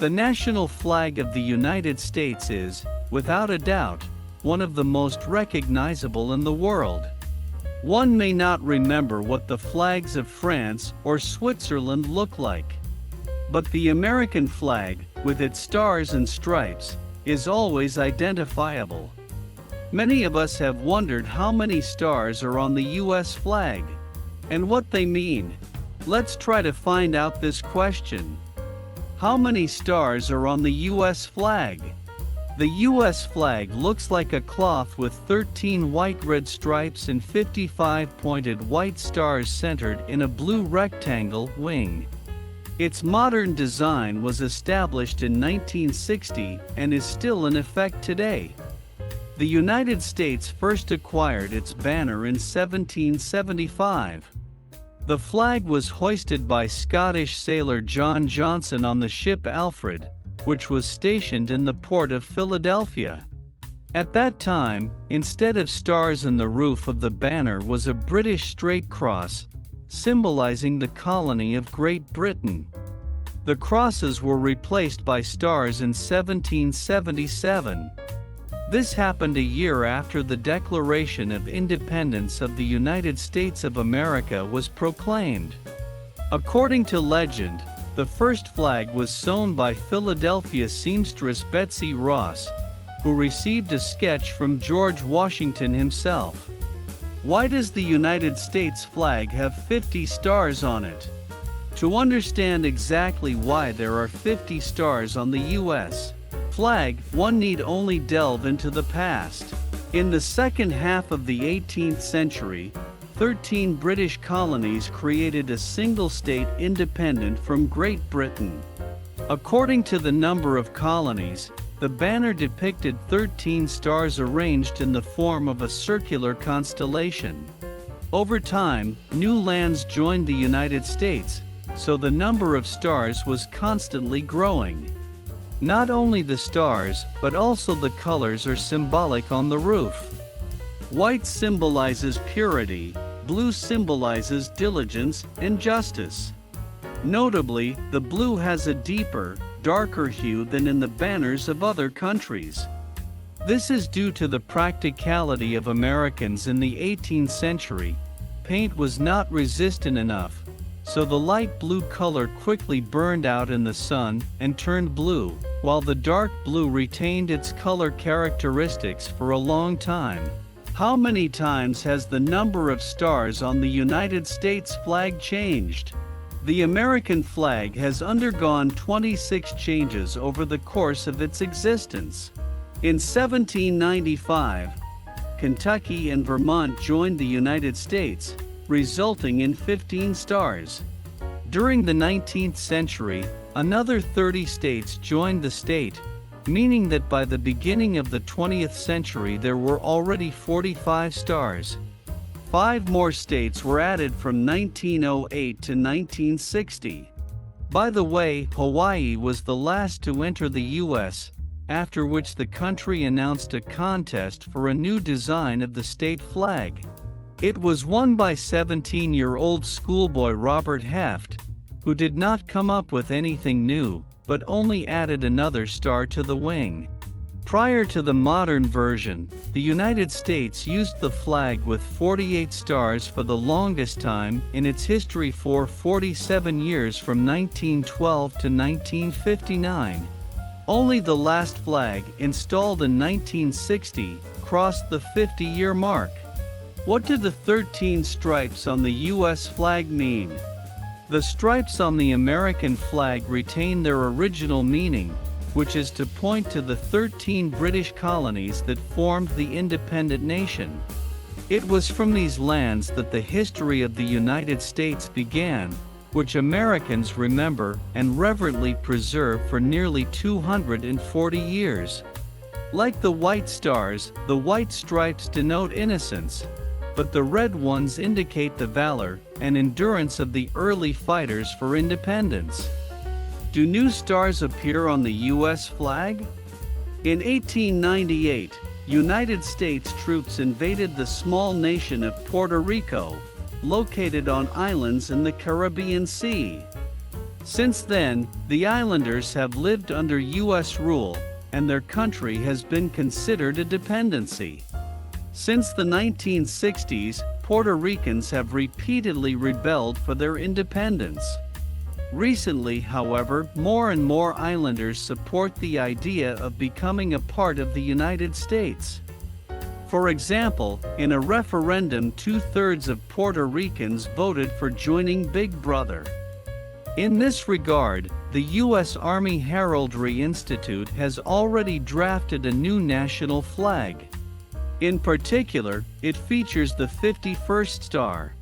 The national flag of the United States is, without a doubt, one of the most recognizable in the world. One may not remember what the flags of France or Switzerland look like. But the American flag, with its stars and stripes, is always identifiable. Many of us have wondered how many stars are on the U.S. flag, and what they mean. Let's try to find out this question. How many stars are on the U.S. flag? The U.S. flag looks like a cloth with 13 white-red stripes and 55 pointed white stars centered in a blue rectangle wing. Its modern design was established in 1960 and is still in effect today. The United States first acquired its banner in 1775. The flag was hoisted by Scottish sailor John Johnson on the ship Alfred, which was stationed in the port of Philadelphia. At that time, instead of stars in the roof of the banner was a British straight cross, symbolizing the colony of Great Britain. The crosses were replaced by stars in 1777. This happened a year after the Declaration of Independence of the United States of America was proclaimed. According to legend, the first flag was sewn by Philadelphia seamstress Betsy Ross, who received a sketch from George Washington himself. Why does the United States flag have 50 stars on it? To understand exactly why there are 50 stars on the U.S. flag, one need only delve into the past. In the second half of the 18th century, 13 British colonies created a single state independent from Great Britain. According to the number of colonies, the banner depicted 13 stars arranged in the form of a circular constellation. Over time, new lands joined the United States, so the number of stars was constantly growing. Not only the stars, but also the colors are symbolic on the roof. White symbolizes purity, blue symbolizes diligence and justice. Notably, the blue has a deeper, darker hue than in the banners of other countries. This is due to the practicality of Americans in the 18th century. Paint was not resistant enough, so the light blue color quickly burned out in the sun and turned blue, while the dark blue retained its color characteristics for a long time. How many times has the number of stars on the United States flag changed? The American flag has undergone 26 changes over the course of its existence. In 1795, Kentucky and Vermont joined the United States, resulting in 15 stars. During the 19th century, another 30 states joined the state, meaning that by the beginning of the 20th century there were already 45 stars. 5 more states were added from 1908 to 1960. By the way, Hawaii was the last to enter the U.S., after which the country announced a contest for a new design of the state flag. It was won by 17-year-old schoolboy Robert Heft, who did not come up with anything new, but only added another star to the wing. Prior to the modern version, the United States used the flag with 48 stars for the longest time in its history for 47 years from 1912 to 1959. Only the last flag, installed in 1960, crossed the 50-year mark. What do the 13 stripes on the U.S. flag mean? The stripes on the American flag retain their original meaning, which is to point to the 13 British colonies that formed the independent nation. It was from these lands that the history of the United States began, which Americans remember and reverently preserve for nearly 240 years. Like the white stars, the white stripes denote innocence, but the red ones indicate the valor and endurance of the early fighters for independence. Do new stars appear on the U.S. flag? In 1898, United States troops invaded the small nation of Puerto Rico, located on islands in the Caribbean Sea. Since then, the islanders have lived under U.S. rule, and their country has been considered a dependency. Since the 1960s, Puerto Ricans have repeatedly rebelled for their independence. Recently, however, more and more islanders support the idea of becoming a part of the United States. For example, in a referendum, 2/3 of Puerto Ricans voted for joining Big Brother. In this regard, the U.S. Army Heraldry Institute has already drafted a new national flag. In particular, it features the 51st star.